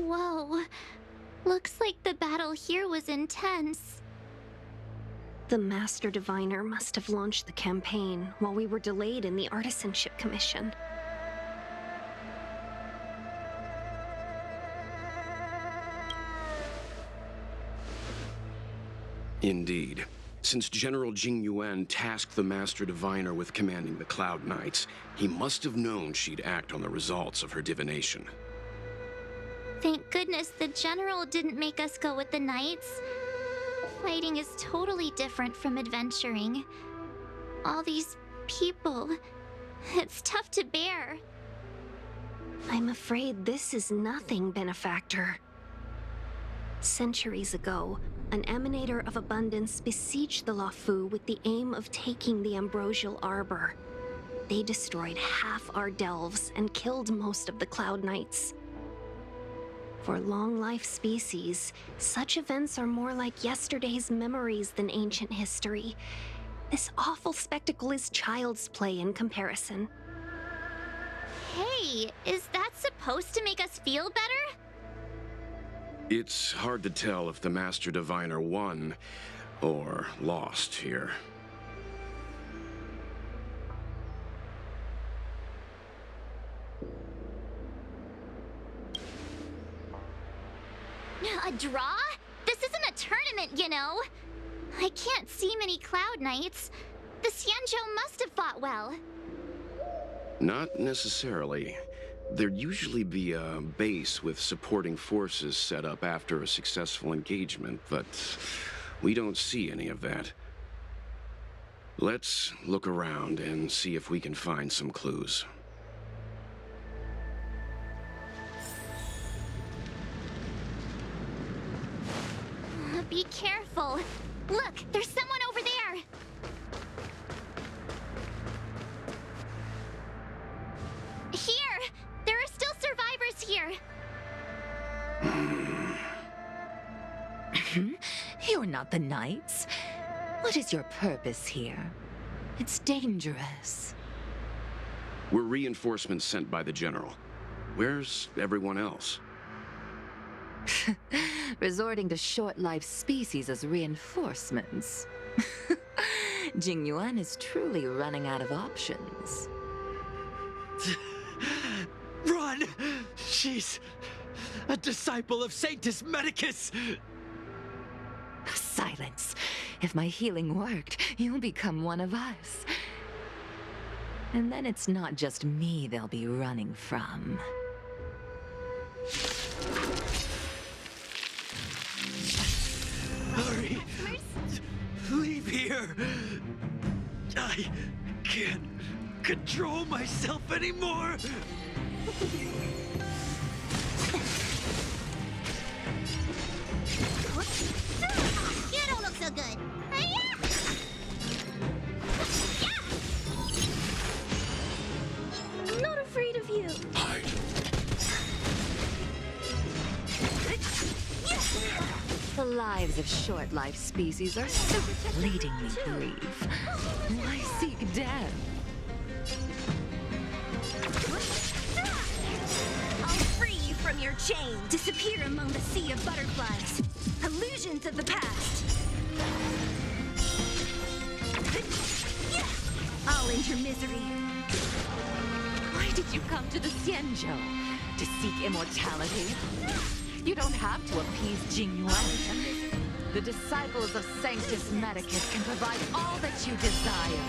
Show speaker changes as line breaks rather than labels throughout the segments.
Whoa. Looks like the battle here was intense.
The Master Diviner must have launched the campaign while we were delayed in the Artisanship Commission.
Indeed. Since General Jing Yuan tasked the Master Diviner with commanding the Cloud Knights, he must have known she'd act on the results of her divination.
Thank goodness the General didn't make us go with the Knights. Fighting is totally different from adventuring. All these people, it's tough to bear.
I'm afraid this is nothing, Benefactor. Centuries ago, an Emanator of Abundance besieged the Luofu with the aim of taking the Ambrosial Arbor. They destroyed half our delves and killed most of the Cloud Knights. For long-life species, such events are more like yesterday's memories than ancient history. This awful spectacle is child's play in comparison.
Hey, is that supposed to make us feel better?
It's hard to tell if the Master Diviner won or lost here.
A draw? This isn't a tournament, you know. I can't see many Cloud Knights. The Xianzhou must have fought well.
Not necessarily. There'd usually be a base with supporting forces set up after a successful engagement, but we don't see any of that. Let's look around and see if we can find some clues.
Be careful. Look, there's someone over there. Here! There are still survivors here.
You're not the Knights. What is your purpose here? It's dangerous.
We're reinforcements sent by the General. Where's everyone else?
Resorting to short-life species as reinforcements. Jing Yuan is truly running out of options.
Run! She's a disciple of Sanctus Medicus!
Silence. If my healing worked, you'll become one of us. And then it's not just me they'll be running from.
Hurry! Leave here! I can't control myself anymore!
You don't look so good.
I'm not afraid of you.
Hide.
The lives of short-life species are so fleetingly brief. Why seek death?
I'll free you from your chain. Disappear among the sea of butterflies. Illusions of the past. I'll end your misery.
Why did you come to the Xianzhou? To seek immortality? You don't have to appease Jing Yuan. The disciples of Sanctus Medicus can provide all that you desire.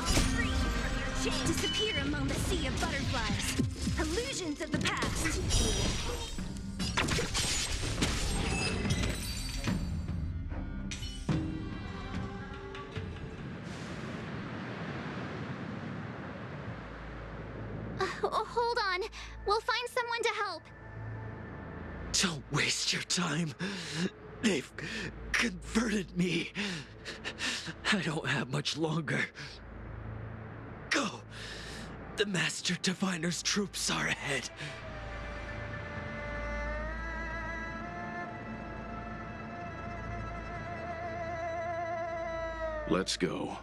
I'll free you from your chain. Disappear among the sea of butterflies. Illusions of the past.
Hold on. We'll find someone to help.
Don't waste your time. They've converted me. I don't have much longer. Go! The Master Diviner's troops are ahead.
Let's go.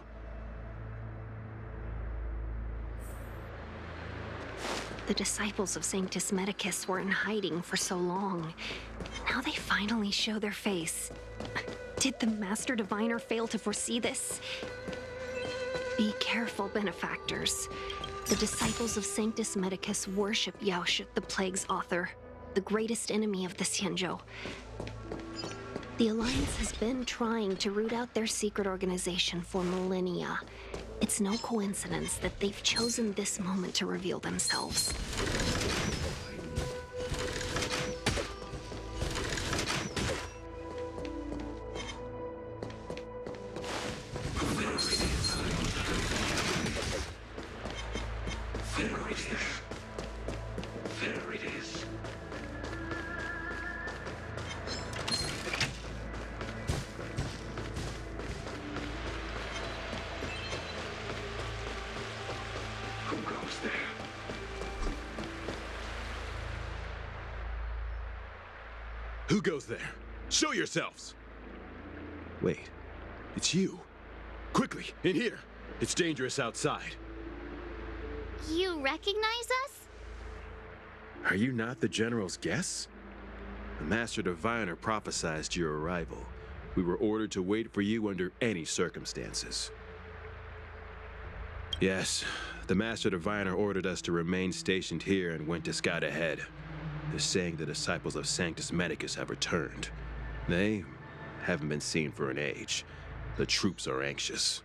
The disciples of Sanctus Medicus were in hiding for so long. Now they finally show their face. Did the Master Diviner fail to foresee this? Be careful, benefactors. The disciples of Sanctus Medicus worship Yaoshut, the Plague's author, the greatest enemy of the Xianzhou. The Alliance has been trying to root out their secret organization for millennia. It's no coincidence that they've chosen this moment to reveal themselves.
There it is. Who goes there?
Who goes there? Show yourselves! Wait, it's you. Quickly, in here. It's dangerous outside.
You recognize us?
Are you not the General's guests? The Master Diviner prophesized your arrival. We were ordered to wait for you under any circumstances. Yes, the Master Diviner ordered us to remain stationed here and went to scout ahead. They're saying the disciples of Sanctus Medicus have returned. They haven't been seen for an age. The troops are anxious.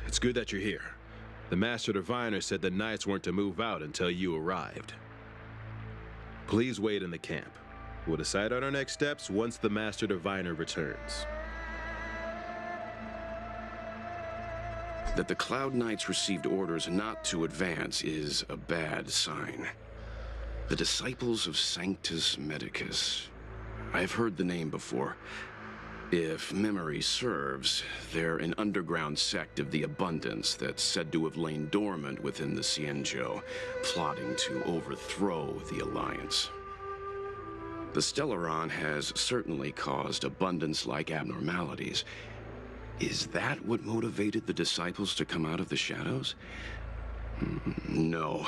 It's good that you're here. The Master Diviner said the Knights weren't to move out until you arrived. Please wait in the camp. We'll decide on our next steps once the Master Diviner returns.
That the Cloud Knights received orders not to advance is a bad sign. The Disciples of Sanctus Medicus. I've heard the name before. If memory serves, they're an underground sect of the Abundance that's said to have lain dormant within the Xianzhou, plotting to overthrow the Alliance. The Stellaron has certainly caused Abundance-like abnormalities. Is that what motivated the Disciples to come out of the shadows? No.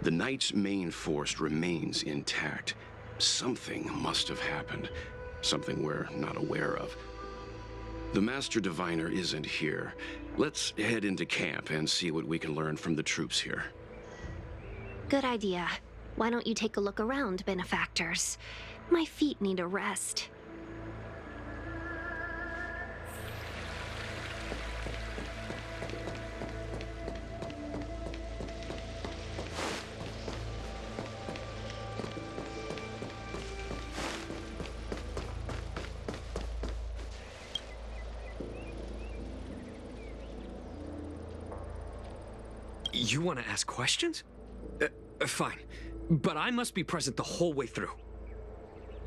The Knights' main force remains intact. Something must have happened. Something we're not aware of. The Master Diviner isn't here. Let's head into camp and see what we can learn from the troops here.
Good idea. Why don't you take a look around, benefactors? My feet need a rest.
You want to ask questions? Fine. But I must be present the whole way through.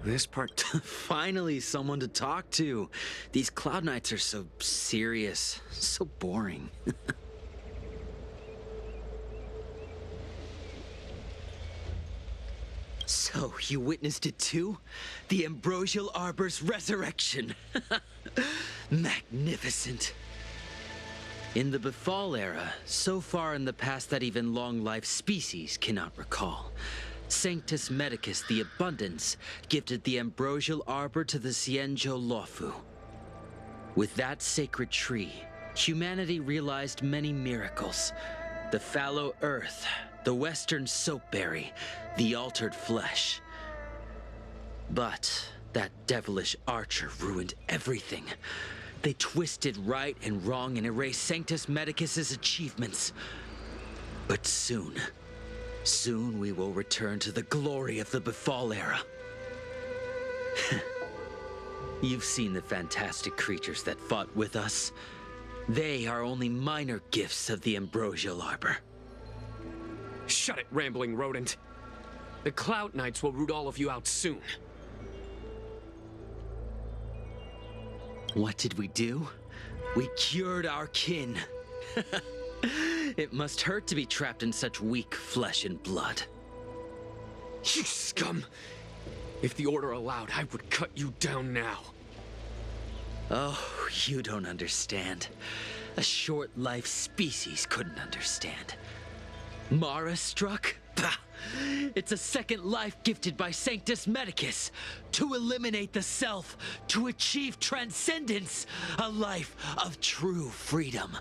This part, finally someone to talk to. These Cloud Knights are so serious, so boring. So, you witnessed it too? The Ambrosial Arbor's resurrection. Magnificent. In the Befall era, so far in the past that even long-lived species cannot recall, Sanctus Medicus the Abundance gifted the Ambrosial Arbor to the Xianzhou Luofu. With that sacred tree, humanity realized many miracles. The fallow earth, the western soapberry, the altered flesh. But that devilish archer ruined everything. They twisted right and wrong and erased Sanctus Medicus's achievements. But soon we will return to the glory of the Befall era. You've seen the fantastic creatures that fought with us. They are only minor gifts of the Ambrosial Arbor.
Shut it, rambling rodent. The Cloud Knights will root all of you out soon.
What did we do? We cured our kin. It must hurt to be trapped in such weak flesh and blood.
You scum! If the Order allowed, I would cut you down now.
Oh, you don't understand. A short-life species couldn't understand. Mara struck? Pah! It's a second life gifted by Sanctus Medicus to eliminate the self, to achieve transcendence, a life of true freedom.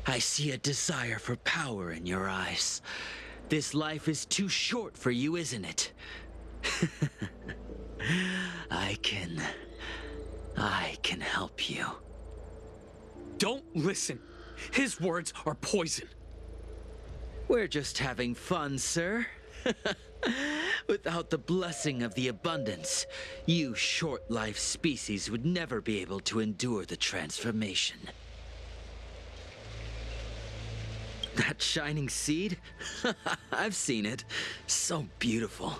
I see a desire for power in your eyes. This life is too short for you, isn't it? I can help you.
Don't listen. His words are poison.
We're just having fun, sir. Without the blessing of the abundance, you short-life species would never be able to endure the transformation. That shining seed? I've seen it. So beautiful.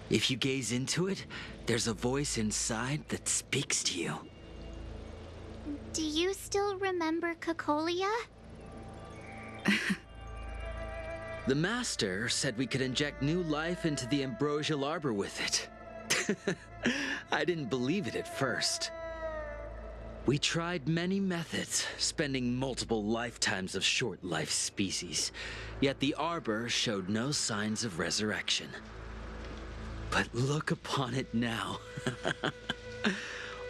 If you gaze into it, there's a voice inside that speaks to you.
Do you still remember Cocolia?
The Master said we could inject new life into the ambrosial arbor with it. I didn't believe it at first. We tried many methods, spending multiple lifetimes of short-life species, yet the arbor showed no signs of resurrection. But look upon it now.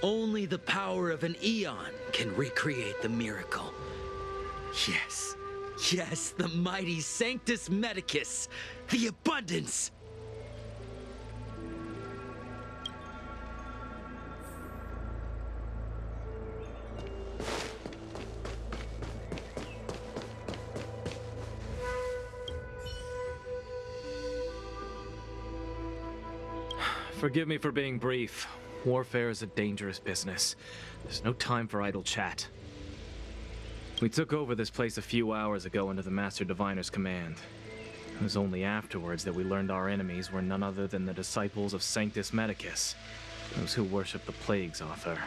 Only the power of an eon can recreate the miracle. Yes, the mighty Sanctus Medicus, the abundance.
Forgive me for being brief. Warfare is a dangerous business. There's no time for idle chat. We took over this place a few hours ago under the Master Diviner's command. It was only afterwards that we learned our enemies were none other than the disciples of Sanctus Medicus, those who worship the Plague's author.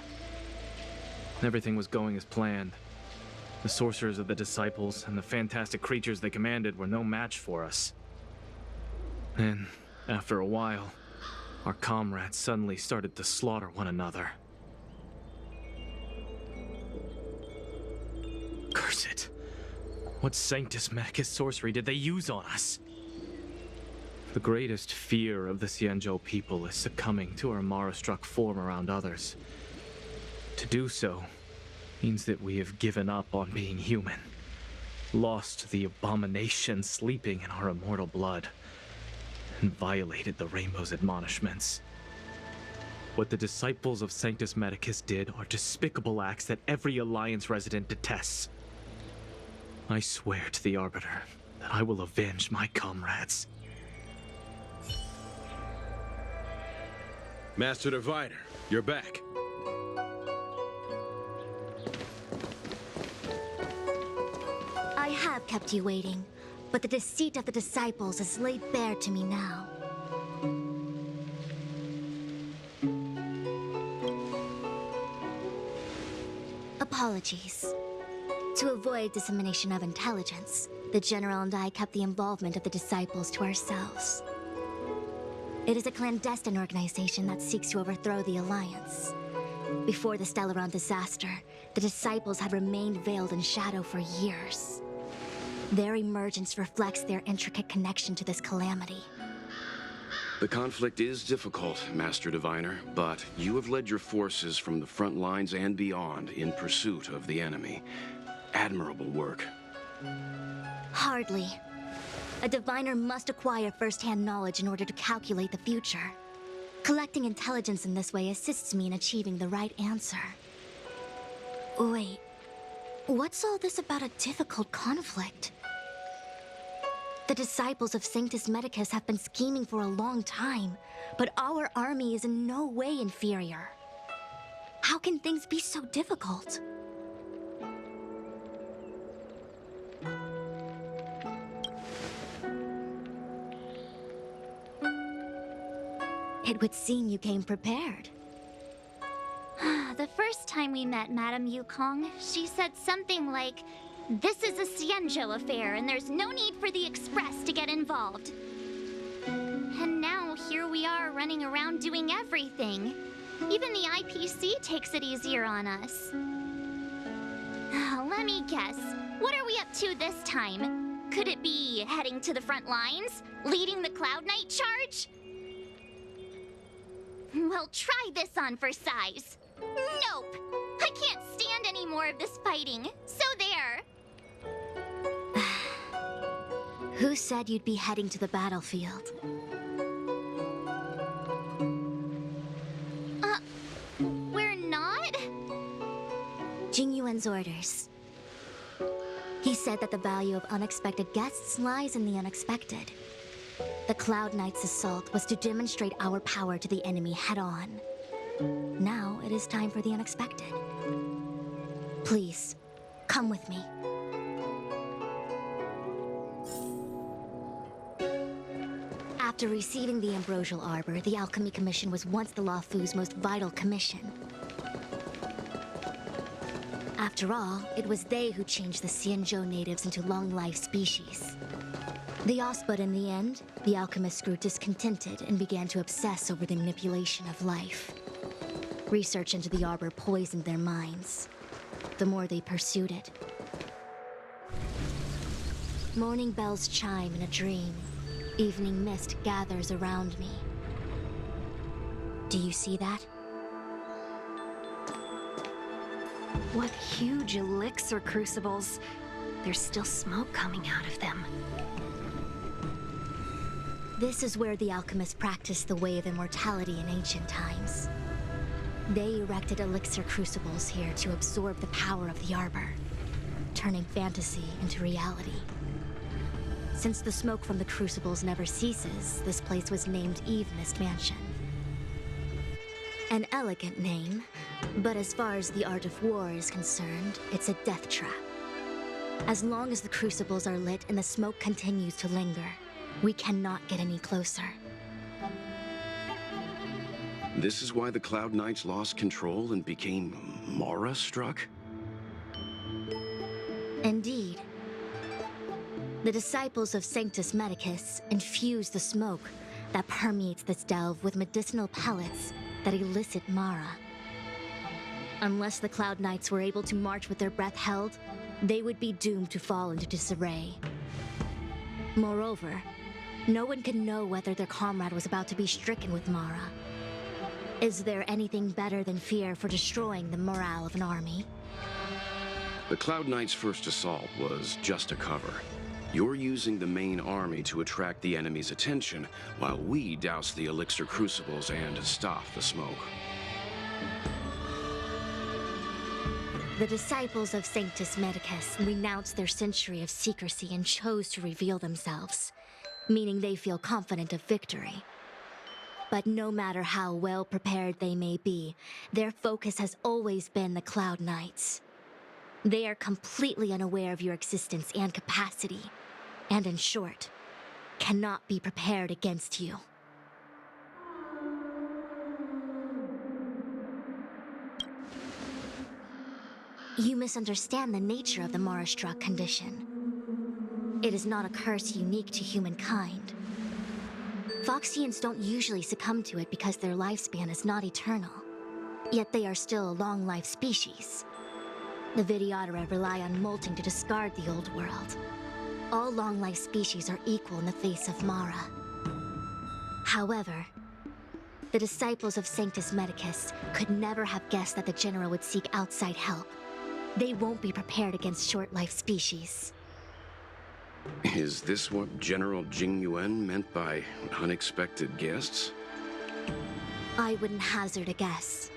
Everything was going as planned. The sorcerers of the disciples and the fantastic creatures they commanded were no match for us. Then, after a while, our comrades suddenly started to slaughter one another. Curse it! What Sanctus Medicus sorcery did they use on us? The greatest fear of the Xianzhou people is succumbing to our Mara-struck form around others. To do so means that we have given up on being human, lost the abomination sleeping in our immortal blood, and violated the Rainbow's admonishments. What the disciples of Sanctus Medicus did are despicable acts that every Alliance resident detests. I swear to the Arbiter that I will avenge my comrades.
Master Diviner, you're back.
I have kept you waiting, but the deceit of the disciples is laid bare to me now. Apologies. To avoid dissemination of intelligence, the General and I kept the involvement of the disciples to ourselves. It is a clandestine organization that seeks to overthrow the Alliance. Before the Stellaron disaster, the disciples had remained veiled in shadow for years. Their emergence reflects their intricate connection to this calamity.
The conflict is difficult, Master Diviner, but you have led your forces from the front lines and beyond in pursuit of the enemy. Admirable work.
Hardly. A diviner must acquire first-hand knowledge in order to calculate the future. Collecting intelligence in this way assists me in achieving the right answer. Wait, what's all this about a difficult conflict? The disciples of Sanctus Medicus have been scheming for a long time, but our army is in no way inferior. How can things be so difficult? It would seem you came prepared.
The first time we met Madame Yukong, she said something like, "This is a Xianzhou affair, and there's no need for the Express to get involved." And now here we are running around doing everything. Even the IPC takes it easier on us. Let me guess. What are we up to this time? Could it be heading to the front lines? Leading the Cloud Knight charge? Well, try this on for size. Nope! I can't stand any more of this fighting. So there.
Who said you'd be heading to the battlefield?
We're not?
Jingyuan's orders. He said that the value of unexpected guests lies in the unexpected. The Cloud Knight's assault was to demonstrate our power to the enemy head-on. Now it is time for the unexpected. Please, come with me. After receiving the Ambrosial Arbor, the Alchemy Commission was once the Luofu's most vital commission. After all, it was they who changed the Xianzhou natives into long-life species. But in the end, the alchemists grew discontented and began to obsess over the manipulation of life. Research into the Arbor poisoned their minds. The more they pursued it. Morning bells chime in a dream. Evening mist gathers around me. Do you see that?
What huge elixir crucibles. There's still smoke coming out of them.
This is where the alchemists practiced the way of immortality in ancient times. They erected elixir crucibles here to absorb the power of the Arbor, turning fantasy into reality. Since the smoke from the crucibles never ceases, this place was named Eve Mist Mansion. An elegant name, but as far as the art of war is concerned, it's a death trap. As long as the crucibles are lit and the smoke continues to linger, we cannot get any closer.
This is why the Cloud Knights lost control and became Mara-struck?
Indeed. The disciples of Sanctus Medicus infuse the smoke that permeates this delve with medicinal pellets that elicit Mara. Unless the Cloud Knights were able to march with their breath held, they would be doomed to fall into disarray. Moreover, no one can know whether their comrade was about to be stricken with Mara. Is there anything better than fear for destroying the morale of an army?
The Cloud Knights' first assault was just a cover. You're using the main army to attract the enemy's attention, while we douse the elixir crucibles and stop the smoke.
The disciples of Sanctus Medicus renounced their century of secrecy and chose to reveal themselves, meaning they feel confident of victory. But no matter how well prepared they may be, their focus has always been the Cloud Knights. They are completely unaware of your existence and capacity, and in short, cannot be prepared against you. You misunderstand the nature of the Mara-struck condition. It is not a curse unique to humankind. Foxians don't usually succumb to it because their lifespan is not eternal. Yet they are still a long-life species. The Vidyadhara rely on molting to discard the old world. All long-life species are equal in the face of Mara. However, the disciples of Sanctus Medicus could never have guessed that the General would seek outside help. They won't be prepared against short-life species.
Is this what General Jingyuan meant by unexpected guests?
I wouldn't hazard a guess.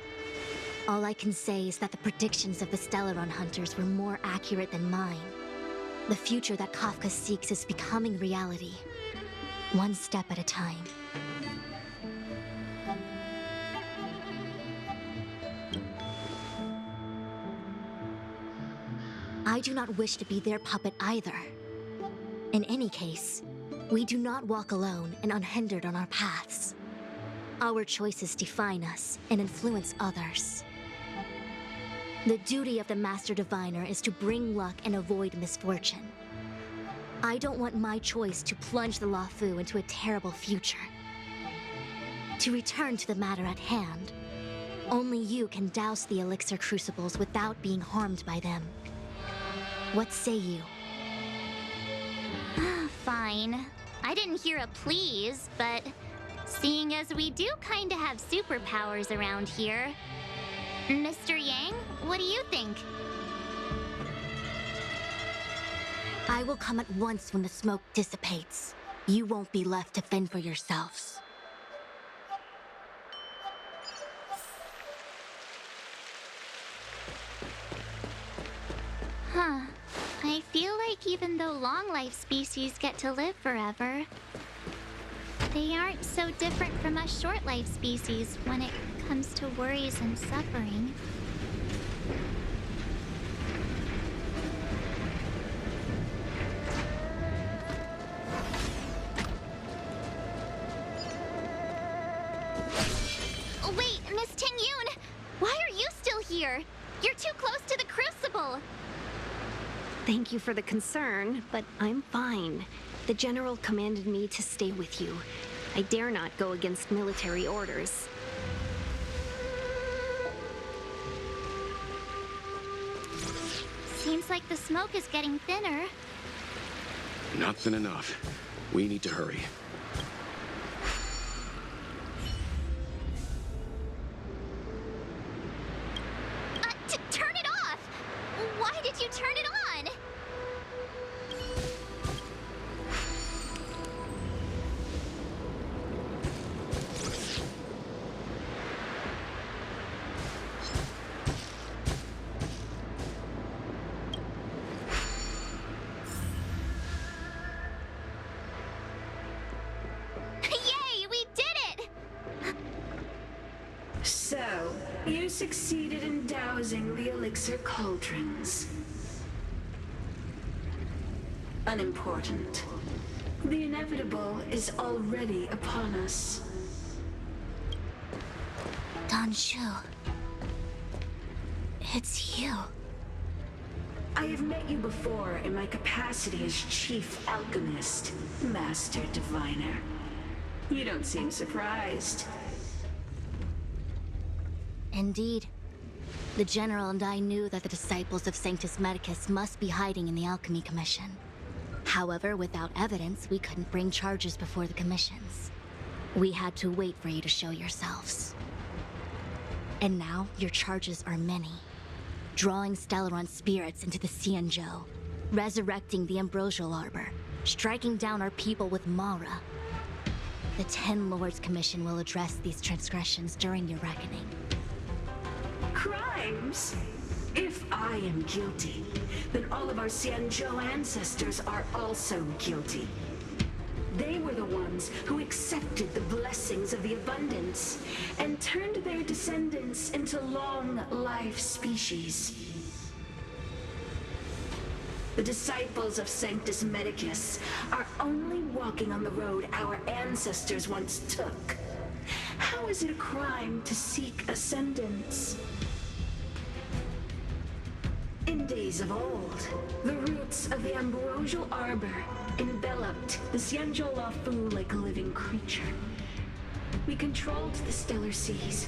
All I can say is that the predictions of the Stellaron hunters were more accurate than mine. The future that Kafka seeks is becoming reality, one step at a time. I do not wish to be their puppet either. In any case, we do not walk alone and unhindered on our paths. Our choices define us and influence others. The duty of the Master Diviner is to bring luck and avoid misfortune. I don't want my choice to plunge the Luofu into a terrible future. To return to the matter at hand, only you can douse the elixir crucibles without being harmed by them. What say you?
fine. I didn't hear a please, but seeing as we do kinda have superpowers around here. Mr. Yang, what do you think?
I will come at once when the smoke dissipates. You won't be left to fend for yourselves.
Huh. I feel like even though long-life species get to live forever, they aren't so different from us short-life species when it comes to worries and suffering. Oh, wait, Miss Ting-Yun! Why are you still here? You're too close to the Crucible!
Thank you for the concern, but I'm fine. The General commanded me to stay with you. I dare not go against military orders.
Seems like the smoke is getting thinner.
Not thin enough. We need to hurry.
Turn it off! Why did you turn it on? Yay, we did it!
So, you succeeded in dousing the elixir cauldrons. Unimportant. The inevitable is already upon us.
Danshu. It's you.
I have met you before in my capacity as Chief Alchemist, Master Diviner. You don't seem surprised.
Indeed. The General and I knew that the disciples of Sanctus Medicus must be hiding in the Alchemy Commission. However, without evidence, we couldn't bring charges before the commissions. We had to wait for you to show yourselves. And now, your charges are many. Drawing Stellaron spirits into the Xianzhou, resurrecting the Ambrosial Arbor, striking down our people with Mara. The Ten Lords Commission will address these transgressions during your reckoning.
Crimes? If I am guilty, then all of our Xianzhou ancestors are also guilty. They were the ones who accepted the blessings of the abundance and turned their descendants into long-life species. The disciples of Sanctus Medicus are only walking on the road our ancestors once took. How is it a crime to seek ascendance? In days of old, the roots of the Ambrosial Arbor enveloped the Xianzhou Luofu like a living creature. We controlled the stellar seas,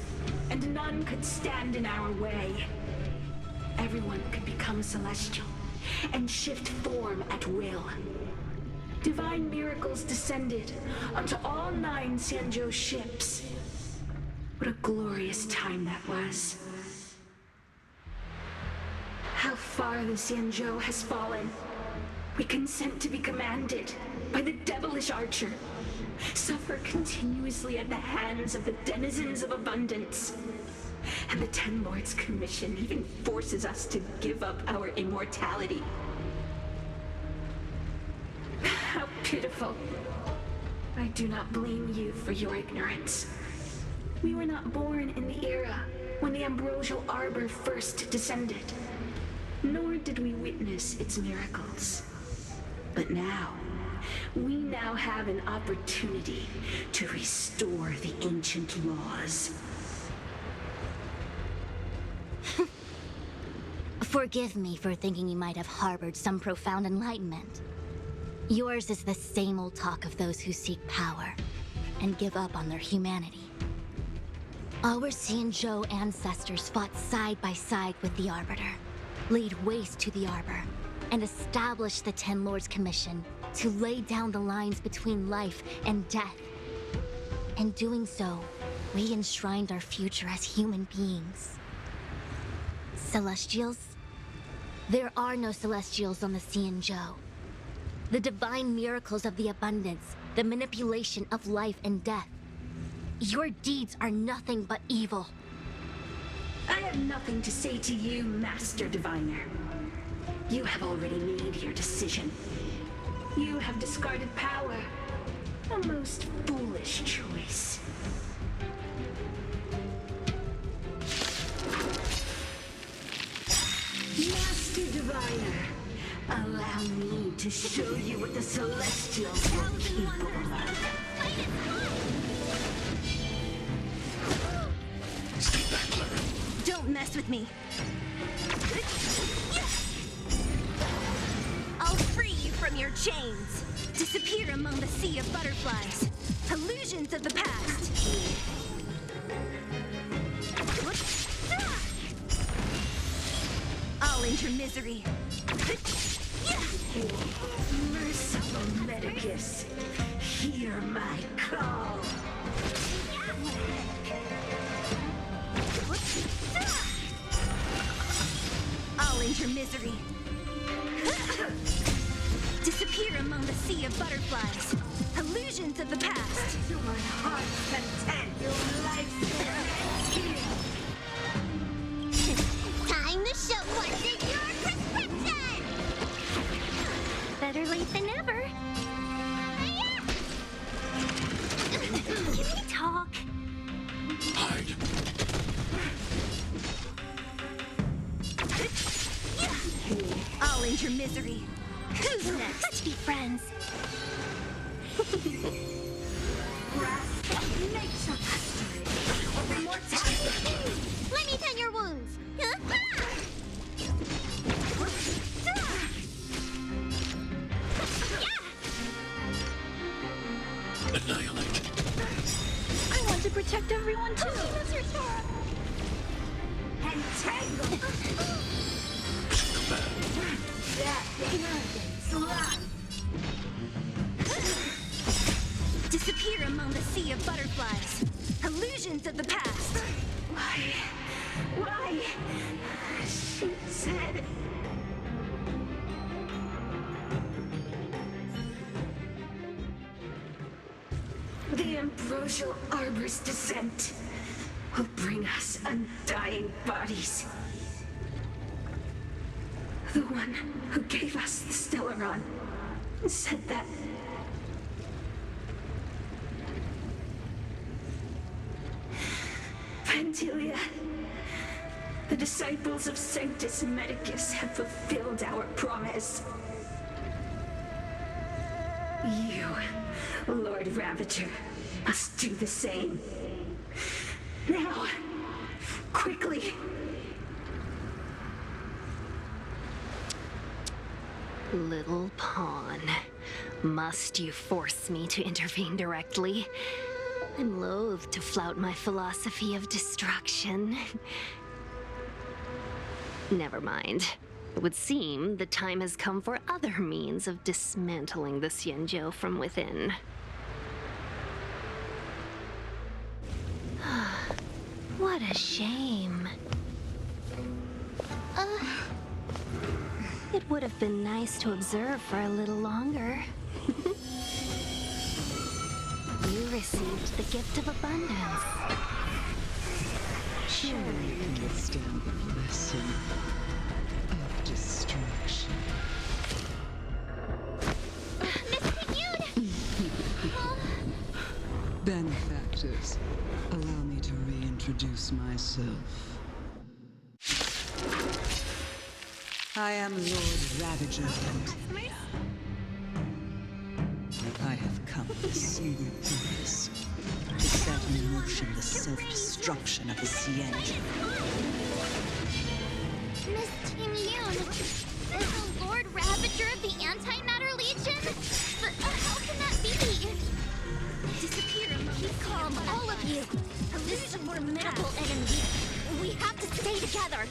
and none could stand in our way. Everyone could become celestial and shift form at will. Divine miracles descended onto all 9 Xianzhou ships. What a glorious time that was. How far the Xianzhou has fallen. We consent to be commanded by the devilish archer. Suffer continuously at the hands of the denizens of abundance. And the Ten Lords Commission even forces us to give up our immortality. How pitiful. I do not blame you for your ignorance. We were not born in the era when the Ambrosial Arbor first descended. Nor did we witness its miracles. But now, we now have an opportunity to restore the ancient laws.
Forgive me for thinking you might have harbored some profound enlightenment. Yours is the same old talk of those who seek power and give up on their humanity. Our Xianzhou ancestors fought side by side with the Arbiter, laid waste to the Arbor, and established the Ten Lords Commission to lay down the lines between life and death. In doing so, we enshrined our future as human beings. Celestials? There are no Celestials on the Xianzhou. The divine miracles of the abundance, the manipulation of life and death. Your deeds are nothing but evil.
I have nothing to say to you, Master Diviner. You have already made your decision. You have discarded power. A most foolish choice. Master Diviner, allow me to show you what the Celestials are capable of.
Stay back, Clara.
Don't mess with me. I'll free you from your chains. Disappear among the sea of butterflies. Illusions of the past. I'll end your misery.
Merciful Medicus, hear my call.
I'll end your misery. Disappear among the sea of butterflies. Illusions of the past.
To my heart's content, your life's
Time to show what's in your prescription!
Better late than never. Can we talk?
Hide.
I'll end your misery. Who's next?
Let's be friends.
nature mastery of immortality.
Let me tend your wounds.
Annihilate.
I want to protect everyone too.
Entangle. That arrogance lies.
Disappear among the sea of butterflies. Illusions of the past.
Why? She said... The Ambrosial Arbor's descent will bring us undying bodies. The one who gave us the Stellaron said that... Vantilia, the disciples of Sanctus Medicus have fulfilled our promise. You, Lord Ravager, must do the same. Now, quickly.
Little pawn, must you force me to intervene directly? I'm loath to flout my philosophy of destruction. Never mind. It would seem the time has come for other means of dismantling the Xianzhou from within. What a shame. It would have been nice to observe for a little longer. You received the gift of abundance.
Surely you can withstand the lesson of destruction.
Miss Pignoud!
Benefactors, allow me to reintroduce myself. I am Lord Ravager Vantilia. I have come with a single purpose: to set in motion the self-destruction of the Xianzhou.
Miss Ting-Yun, is the Lord Ravager of the Antimatter Legion? But how can that be?
Disappear among
Keep calm, all of you. This is a formidable enemy. We have to stay together.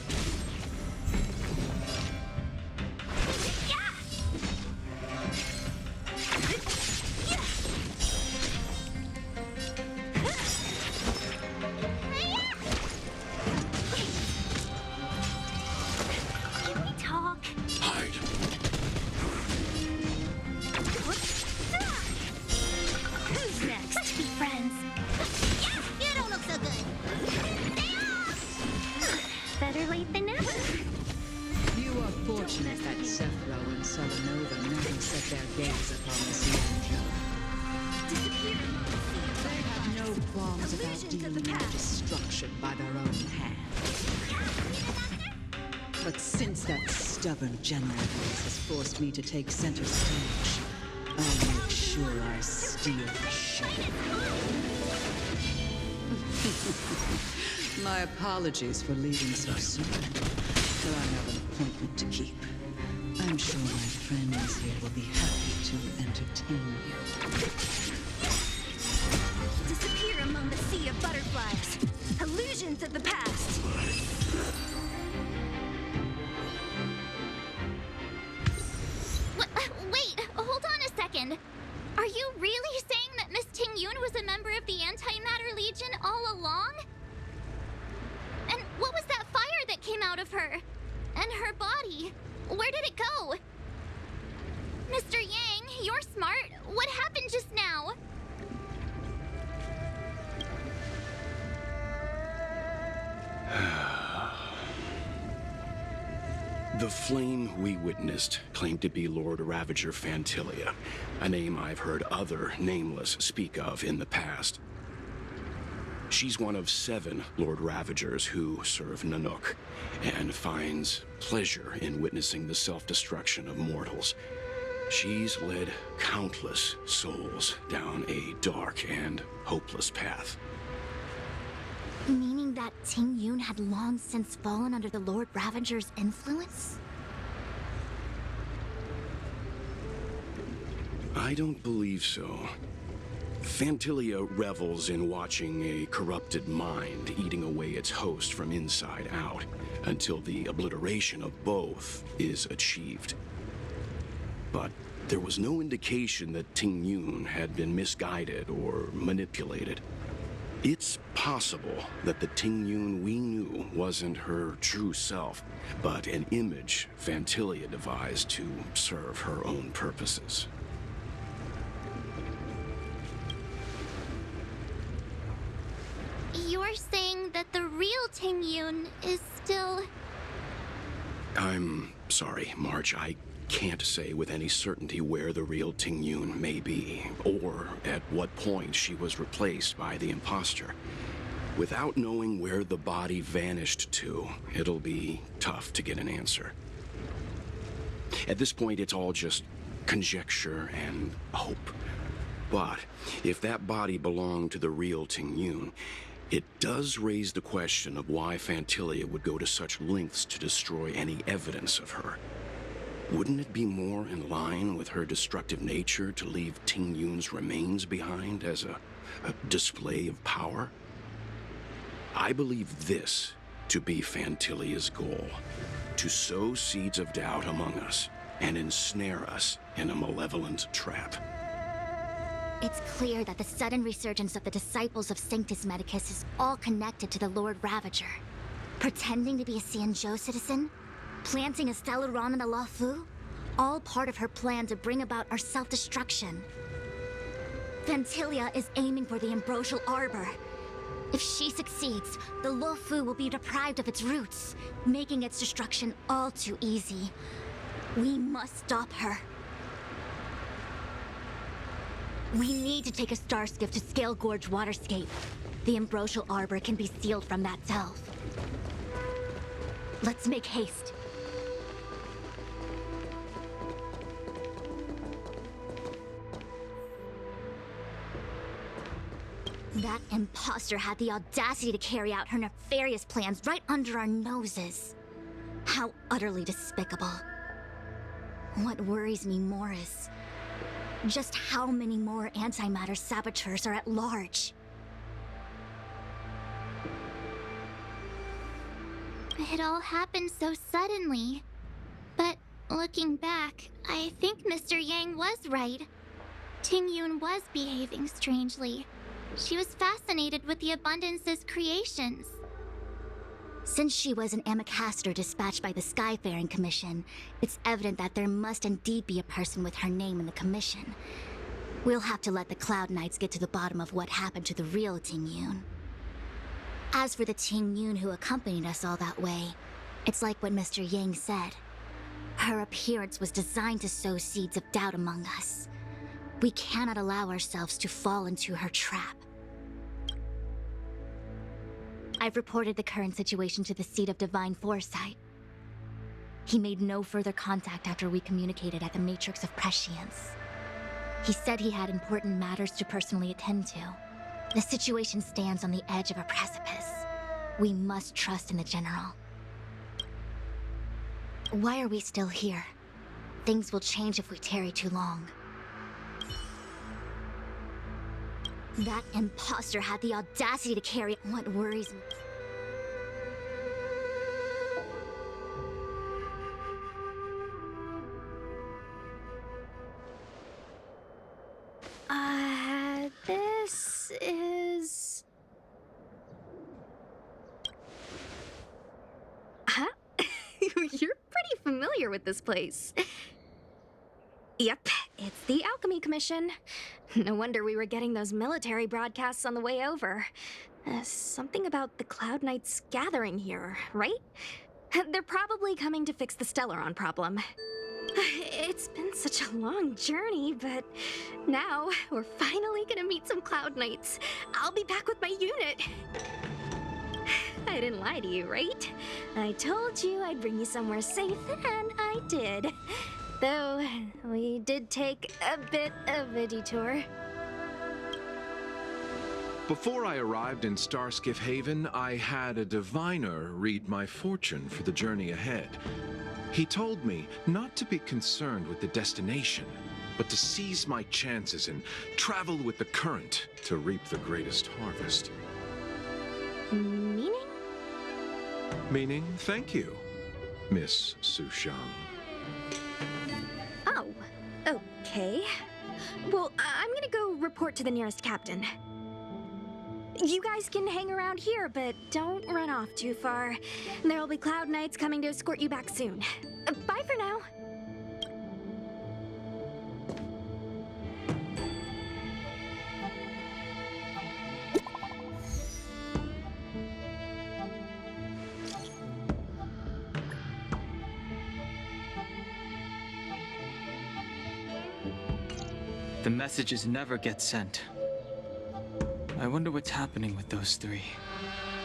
Better late than never.
You are fortunate that Cephalo and Selenova never set their gaze upon the Cienjo. They have no qualms about dealing their destruction by their own hand. But since that stubborn general of yours has forced me to take center stage, I'll make sure I steal the show. My apologies for leaving so soon, but I have an appointment to keep. I'm sure my friends here will be happy to entertain you.
Disappear among the sea of butterflies. Illusions of the past.
Wait, hold on a second. Are you really saying that Miss Ting-Yun was a member of the Antimatter Legion all along? And what was that fire that came out of her? And her body? Where did it go? Mr. Yang, you're smart. What happened just now?
The flame we witnessed claimed to be Lord Ravager Phantilia, a name I've heard other Nameless speak of in the past. She's one of 7 Lord Ravagers who serve Nanook, and finds pleasure in witnessing the self-destruction of mortals. She's led countless souls down a dark and hopeless path.
Meaning that Ting-Yun had long since fallen under the Lord Ravager's influence?
I don't believe so. Phantilia revels in watching a corrupted mind eating away its host from inside out, until the obliteration of both is achieved. But there was no indication that Ting-Yun had been misguided or manipulated. It's possible that the Ting-Yun we knew wasn't her true self, but an image Phantilia devised to serve her own purposes.
You're saying that the real Ting-Yun is still...
I'm sorry, March. I can't say with any certainty where the real Ting-Yun may be, or at what point she was replaced by the imposter. Without knowing where the body vanished to, it'll be tough to get an answer. At this point, it's all just conjecture and hope. But if that body belonged to the real Ting-Yun, it does raise the question of why Phantilia would go to such lengths to destroy any evidence of her. Wouldn't it be more in line with her destructive nature to leave Ting-Yun's remains behind as a display of power? I believe this to be Phantilia's goal: to sow seeds of doubt among us and ensnare us in a malevolent trap.
It's clear that the sudden resurgence of the disciples of Sanctus Medicus is all connected to the Lord Ravager. Pretending to be a Xianzhou citizen? Planting a Stellaron in the Luofu? All part of her plan to bring about our self-destruction. Phantilia is aiming for the Ambrosial Arbor. If she succeeds, the Luofu will be deprived of its roots, making its destruction all too easy. We must stop her. We need to take a star skiff to Scale Gorge Waterscape. The Ambrosial Arbor can be sealed from that delve. Let's make haste. That imposter had the audacity to carry out her nefarious plans right under our noses. How utterly despicable. What worries me more is just how many more antimatter saboteurs are at large.
It all happened so suddenly. But looking back, I think Mr. Yang was right. Ting-Yun was behaving strangely. She was fascinated with the Abundance's creations.
Since she was an Amicastor dispatched by the Skyfaring Commission, it's evident that there must indeed be a person with her name in the commission. We'll have to let the Cloud Knights get to the bottom of what happened to the real Ting-Yun. As for the Ting Yun who accompanied us all that way, it's like what Mr. Yang said. Her appearance was designed to sow seeds of doubt among us. We cannot allow ourselves to fall into her trap. I've reported the current situation to the Seat of Divine Foresight. He made no further contact after we communicated at the Matrix of Prescience. He said he had important matters to personally attend to. The situation stands on the edge of a precipice. We must trust in the General. Why are we still here? Things will change if we tarry too long. That imposter had the audacity to carry what worries me.
This is... Huh? You're pretty familiar with this place. Yep, it's the Alchemy Commission. No wonder we were getting those military broadcasts on the way over. Something about the Cloud Knights gathering here, right? They're probably coming to fix the Stellaron problem. It's been such a long journey, but now we're finally gonna meet some Cloud Knights. I'll be back with my unit. I didn't lie to you, right? I told you I'd bring you somewhere safe, and I did. Though, we did take a bit of a detour.
Before I arrived in Starskiff Haven, I had a diviner read my fortune for the journey ahead. He told me not to be concerned with the destination, but to seize my chances and travel with the current to reap the greatest harvest.
Meaning?
Meaning, thank you, Miss Sushang.
Oh, okay. Well, I'm gonna go report to the nearest captain. You guys can hang around here, but don't run off too far. There'll be Cloud Knights coming to escort you back soon. Bye for now.
The messages never get sent. I wonder what's happening with those three.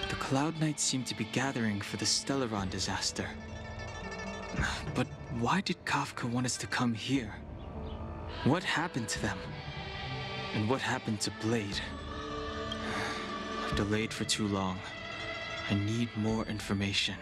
The Cloud Knights seem to be gathering for the Stellaron disaster. But why did Kafka want us to come here? What happened to them? And what happened to Blade? I've delayed for too long. I need more information.